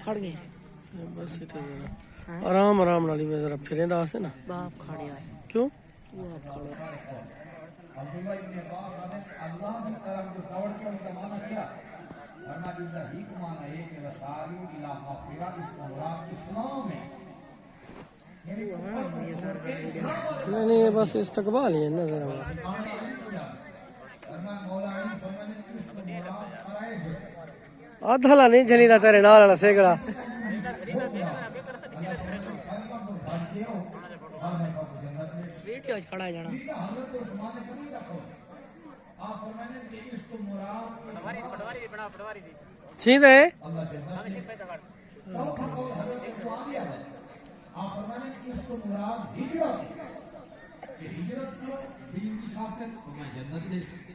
کھڑ گئے بس آرام آرام نالی میں ذرا پھریں دا سے نا باپ کھڑے آئے کیوں وہ آپ کھڑے عبداللہ ابن عباس اللہ کی طرف جو دوڑ کے ان کا معنی کیا ورنہ جن کا ہی کو معنی ہے کہ رسالی الہ مغفرہ استمرار اسلام ہے نہیں بس استقبال ہی ہے نا ذرا آدھلا نہیں جلی دا تیرے نال والا سیکڑا ویڈیو کھڑا جانا چیز ہے آپ فرمانے کہ اس کو مراد ہجرت کہ ہجرت کرو دین کی خاطر تو میں جنت لے سکتے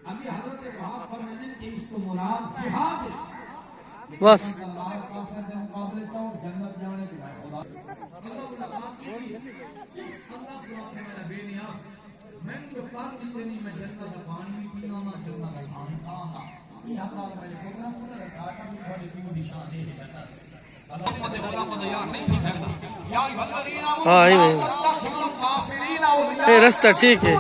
ابھی حضرت وہاں فرمانے کہ اس کو مراد جہاد ہے بس اللہ کافر کے مقابلے چاہو جنت جانے کی میں خدا اللہ ملاقات کی اللہ خدا کے میں بے نیاز میں جو بات کی دینی میں جنت کا پانی بھی پینا نہ جنت کا پانی کھانا یہ اللہ میں نے پروگرام ہوتا ہے ساتھ بھی بڑی پیو نشان ہے جنت ہاں یہ رستہ ٹھیک ہے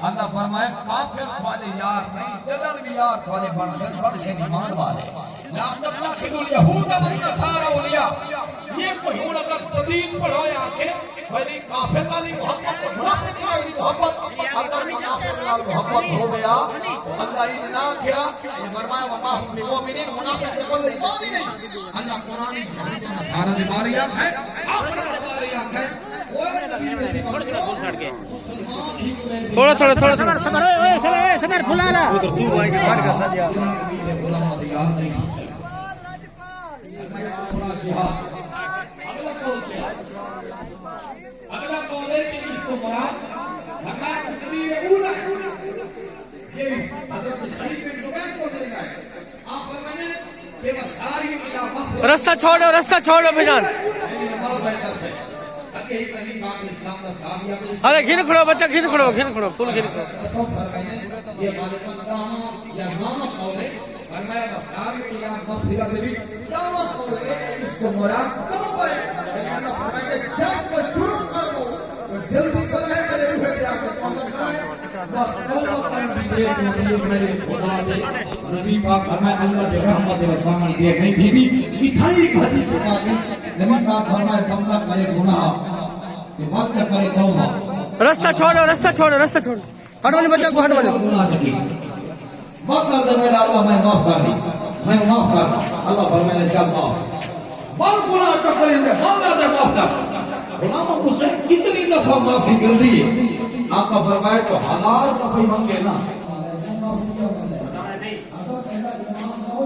اللہ فرمائے کافر والے یار نہیں جنن بھی یار والے بڑھن بڑھن ایمان والے لا تتخذوا اليهود والنصارى اولیاء یہ کوئی اگر جدید پڑھایا کہ بھئی کافر والی محبت منافق والی محبت اگر منافق والی محبت ہو گیا اللہ یہ نہ کیا یہ فرمایا وما هم بمؤمنین منافق کو ایمان ہی نہیں اللہ قرآن سارا دے بارے یاد ہے کافر دے بارے یاد ہے تھوڑا تھوڑا تھوڑا سمر پھلالا ادھر تو بھائی کے ساتھ کا ساتھ اگلا قول ہے کہ اس کو مراد لگا تکبیر اولا یہ حضرت سعید بن جبیر کو لے گئے آپ فرمانے کہ وہ ساری علامات رستہ چھوڑو بھجان ارے گھن کھڑو بچہ گھن کھڑو پھول گھن کھڑو یہ غالباً داما یا ناما قول ہے فرمایا وہ ساری علامات پھرا دے داما قول ہے کہ اس کو مراد توبہ ہے اللہ فرماتے جب کو جرم کرو تو جلدی کرے میرے روح دے آکے توبہ کرے بس توبہ کرنے بھی دے میرے خدا دے نبی پاک فرمائے اللہ دے رحمت و سامن دیکھ نہیں بھی اتھائی حدیث پاکی نبی پاک فرمائے بندہ کرے گناہ کہ وقت کرے توبہ رستہ چھوڑو ہٹ والے بچہ کو ہٹ والے گناہ چکی وقت کر میرا اللہ میں معاف کر دی میں معاف کر اللہ فرمائے چل معاف بل گناہ چکریں دے اللہ دے معاف کر غلاموں پوچھے کتنی دفعہ معافی مل رہی ہے آقا فرمائے تو 1000 دفعہ مانگے نا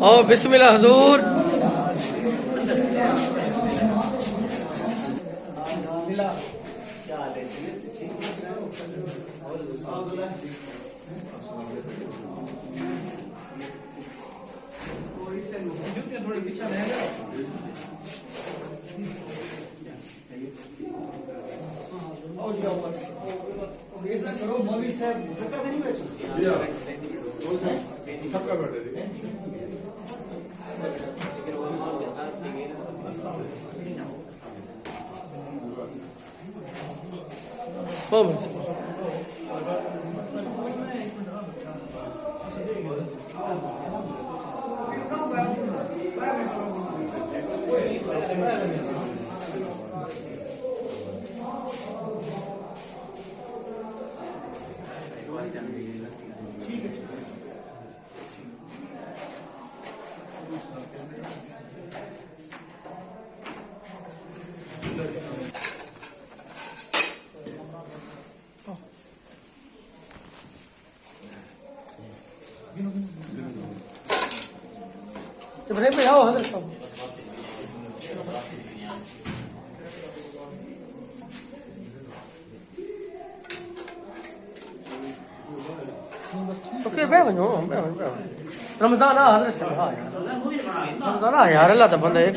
او بسم اللہ حضور ابراہیم بھائی آؤ حضرت صاحب اوکے بے ونجو رمضان آ حضرت صاحب رمضان آ یار اللہ دا بندہ ایک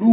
2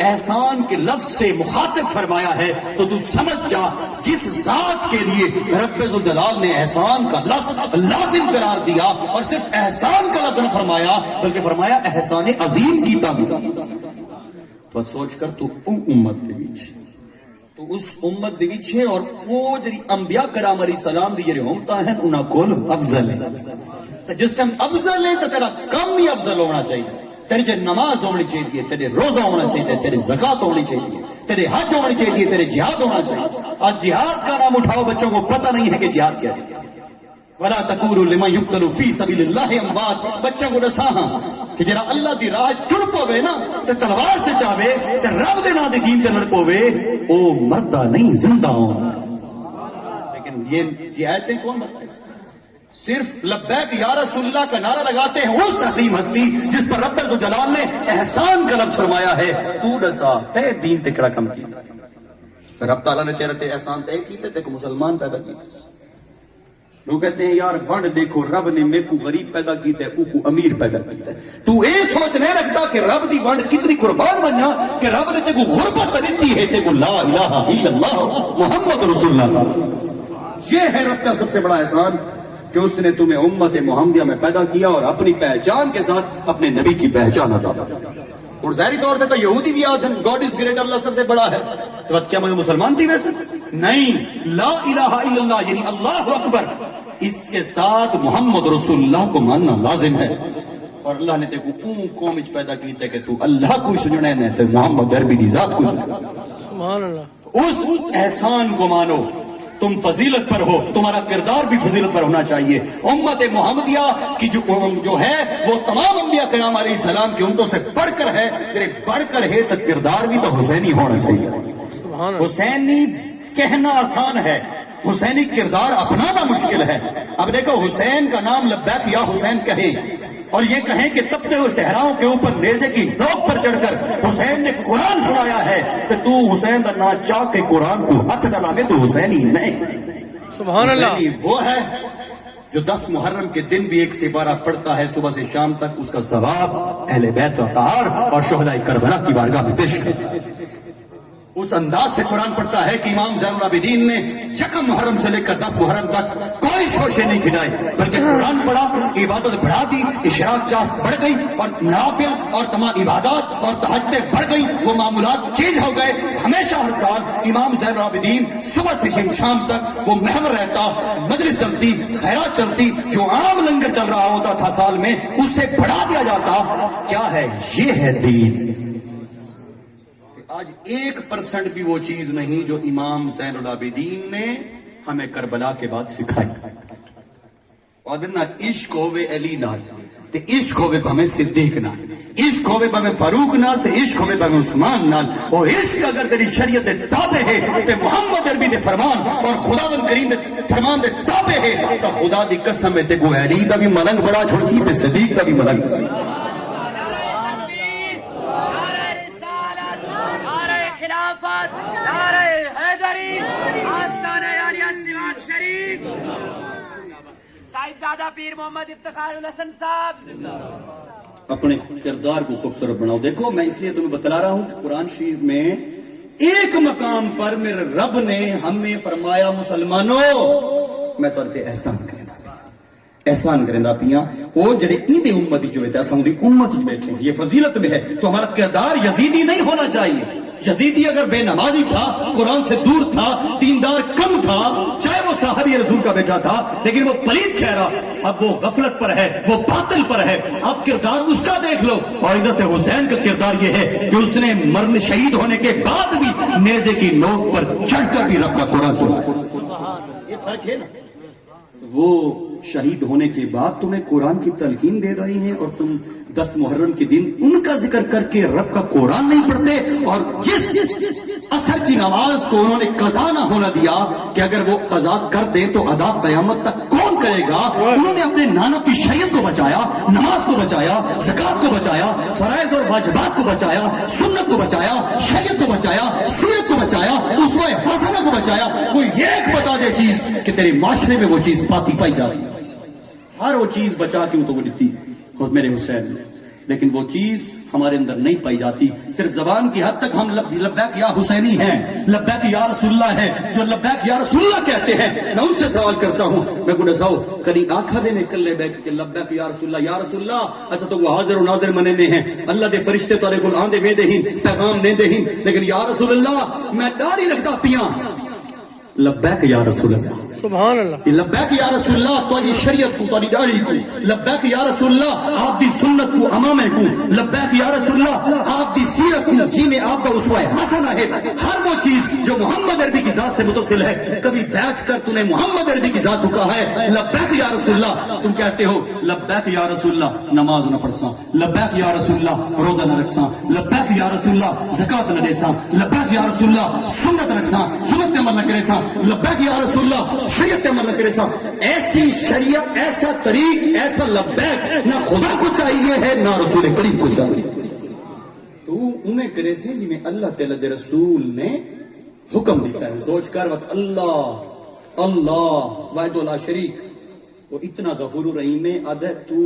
احسان کے لفظ سے مخاطب فرمایا ہے تو تو سمجھ جا جس ذات کے لیے رب ذوالجلال نے احسان کا لفظ لازم قرار دیا اور صرف احسان کا لفظ نہ فرمایا بلکہ فرمایا احسان عظیم کی تعبیر. بس سوچ کر تو امت دے وچ تو اس امت دے وچ ہے اور وہ جڑی انبیاء کرام علیہ السلام دی جڑی امتاں ہیں انہاں کول افضل ہے. جس ٹائم افضل ہے تو تیرا کم ہی افضل ہونا چاہیے. تیری جو نماز ہونی چاہیے, تیرے روزہ ہونا چاہیے, تیرے زکات ہونی چاہیے, تیرے حج ہونی چاہیے, تیرے جہاد ہونا چاہیے. آج جہاد کا نام اٹھاؤ, بچوں کو پتہ نہیں ہے کہ جہاد کیا ہے. وَلَا تَقُولُوا لِمَنْ يُقْتَلُ فِي سَبِيلِ اللَّهِ أَمْوَاتٌ. بچوں کو دسا ہاں کہ جڑا اللہ دی راہ ٹر پوے نا تے تلوار سے چاہے تے رب دے نام دی دین تے لڑ پوے او مردہ نہیں زندہ ہوندا. لیکن یہ آیتیں کون بتائے؟ صرف لبیک یا رسول اللہ کا نعرہ لگاتے ہیں اس عظیم ہستی جس پر رب ذوالجلال نے احسان کا لفظ فرمایا ہے. تو دسا تے دین تے کڑا کم کیتا, رب تعالیٰ نے تیرے تے احسان تے کیتے تے کو مسلمان پیدا کیتے. لوگ کہتے ہیں یار ونڈ دیکھو رب نے میں کو غریب پیدا کیتا ہے او کو امیر پیدا کیتا ہے. تو اے سوچ نہیں رکھتا کہ رب دی ونڈ کتنی قربان بنیا کہ رب نے تے کو غربت دیتی ہے, تے کو لا الہ الا اللہ محمد رسول اللہ. یہ ہے رب کا سب سے بڑا احسان کہ اس نے تمہیں امت محمدیہ میں پیدا کیا اور اپنی پہچان کے ساتھ اپنے نبی کی پہچان عطا کی. اور ظاہری طور پہ تو یہودی بھی آتے ہیں گاڈ از گریٹ, اللہ سب سے بڑا ہے. تو کیا میں مسلمان تھی ویسے؟ نہیں. لا الہ الا اللہ یعنی اللہ اکبر, اس کے ساتھ محمد رسول اللہ کو ماننا لازم ہے. اور اللہ نے تیکو اون قوم وچ پیدا کیتا کہ تو اللہ کو سننے نے تے محمد عربی دی ذات کو سننے. سبحان اللہ. اس احسان کو مانو, تم فضیلت پر ہو, تمہارا کردار بھی فضیلت پر ہونا چاہیے. امت محمدیہ کی جو ہے وہ تمام انبیاء کرام علیہ السلام کی امتوں سے بڑھ کر ہے. بڑھ کر ہے تو کردار بھی تو حسینی ہونا چاہیے. حسینی کہنا آسان ہے, حسینی کردار اپنانا مشکل ہے. اب دیکھو حسین کا نام لبیک یا حسین کہیں اور یہ کہیں کہ تپتے ہوئے صحراؤں کے اوپر نیزے کی نوک پر چڑھ کر حسین نے قرآن سنایا ہے, تو تو حسین دا نا چاہ کے قرآن کو ہاتھ ڈالا میں تو حسینی نہیں. سبحان اللہ. حسینی وہ ہے جو 10 محرم کے دن بھی 1 سے 12 پڑھتا ہے صبح سے شام تک, اس کا ثواب اہل بیت و اطہار اور شہداء کربلا کی بارگاہ میں پیش کرتا ہے. اس انداز سے قرآن پڑھتا ہے کہ امام زین العابدین نے 1 محرم سے لے کر 10 محرم تک کوئی شوشے نہیں کھلائے, بلکہ قرآن پڑھا, عبادت بڑھا دی, اشراق چاست بڑھ گئی اور نوافل اور تمام عبادات اور تہجدیں بڑھ گئی. وہ معمولات چینج ہو گئے. ہمیشہ ہر سال امام زین العابدین صبح سے شام تک وہ محور رہتا, مجلس چلتی, خیرات چلتی, جو عام لنگر چل رہا ہوتا تھا سال میں اس سے بڑھا دیا جاتا. کیا ہے یہ ہے دین. آج 1% بھی وہ چیز نہیں جو امام زین العابدین نے ہمیں کربلا کے بعد سکھائی. اور نہ عشق ہوئے علی نال, تے عشق ہوئے بھمیں صدیق نال, عشق ہوئے بھمیں فاروق نال, تے عشق ہوئے بھمیں عثمان نال. اور عشق اگر تیری شریعت دے تابع ہے تے محمد عربی دے فرمان اور خداوند کریم دے فرمان دے تابع ہے تو خدا دی قسم ہے تے کو علی دا بھی ملنگ بڑا چھوڑ سی تے صدیق دا بھی ملنگ. صاحبزادہ پیر محمد افتخار الحسن صاحب. اپنے کردار کو خوبصورت بناؤ. دیکھو میں اس لیے تمہیں بتلا رہا ہوں کہ قرآن شریف میں ایک مقام پر میرے رب نے ہمیں فرمایا مسلمانوں میں تو احسان کرنا, احسان کرنا پیاں وہ جڑے ایدے امتی جو ہے ایسا ہوں امت بیٹھے ہیں, یہ فضیلت میں ہے. تو ہمارا کردار یزیدی نہیں ہونا چاہیے. یزیدی اگر بے نمازی تھا, قرآن سے دور تھا, دیندار کم تھا, چاہے وہ صحابی رسول کا بیٹا تھا, لیکن وہ پلید چہرہ, اب وہ غفلت پر ہے, وہ باطل پر ہے. اب کردار اس کا دیکھ لو. اور ادھر سے حسین کا کردار یہ ہے کہ اس نے مرنے شہید ہونے کے بعد بھی نیزے کی نوک پر چڑھ کر بھی رب کا قرآن سنا. یہ فرق ہے نا. وہ شہید ہونے کے بعد تمہیں قرآن کی تلقین دے رہی ہیں اور تم 10 محرم کے دن ان کا ذکر کر کے رب کا قرآن نہیں پڑھتے. اور جس عصر کی نماز کو انہوں نے قضا نہ ہونا دیا کہ اگر وہ قضا کر دیں تو ادا قیامت تک کون کرے گا, انہوں نے اپنے نانا کی شریعت کو بچایا, نماز کو بچایا, زکات کو بچایا, فرائض اور واجبات کو بچایا, سنت کو بچایا, شریعت کو بچایا, سیرت کو بچایا, اسوہ حسنہ کو بچایا. کوئی ایک بتا دے چیز کہ تیرے معاشرے میں وہ چیز پاتی پائی جا رہی ہے. ہر وہ چیز بچا کے تو وہ دیتی اور میرے حسین نے لیکن وہ چیز ہمارے اندر نہیں پائی جاتی. صرف زبان کی حد تک ہم لبیک یا حسینی ہیں, لبیک یا رسول اللہ ہے. جو لبیک یا رسول اللہ کہتے ہیں, میں ان سے سوال کرتا ہوں, میں کو دساؤ کدی آکھا دے میں کلے بیٹھ کے لبیک یا رسول اللہ, یا رسول اللہ ایسا تو وہ حاضر و ناظر منے دے ہیں, اللہ دے فرشتے تارے کول آندے وے دے ہین, پیغام نے دے ہین, لیکن یا رسول اللہ میں داڑھی رکھدا پیاں, لبیک یا رسول اللہ, سبحان اللہ. لبیک یا رسول اللہ تواڈی شریعت کو, تواڈی داڑھی کو, لبیک یا رسول اللہ آپ دی سنت کو, امامے کو, لبیک یا رسول اللہ آپ دی سیرت کو, جی میں آپ کا اسوہ حسنہ ہے. ہر وہ چیز جو محمد عربی کی ذات سے متصل ہے, کبھی بیٹھ کر تو نے محمد عربی کی ذات کو کہا ہے لبیک یا رسول اللہ, تم کہتے ہو لبیک یا رسول اللہ نماز نہ پڑھساں, لبیک یا رسول اللہ روزہ نہ رکھساں, لبیک یا رسول اللہ زکات نہ دیساں, لبیک یا رسول اللہ سنت رکھساں, سنت عمل نہ کرے ساں, لبیک یا رسول اللہ شریعت عمل نہ کرے سا. ایسی شریعت, ایسا طریق, ایسا لبیک نہ خدا کو چاہیے ہے نہ رسول کریم کو چاہیے. تو انہیں کرے سے جی میں اللہ تعالی دے رسول نے حکم دیتا ہے. سوچ کر وقت اللہ اللہ واحد لا شریک, وہ اتنا غفور رحیم ہے. ادھر تو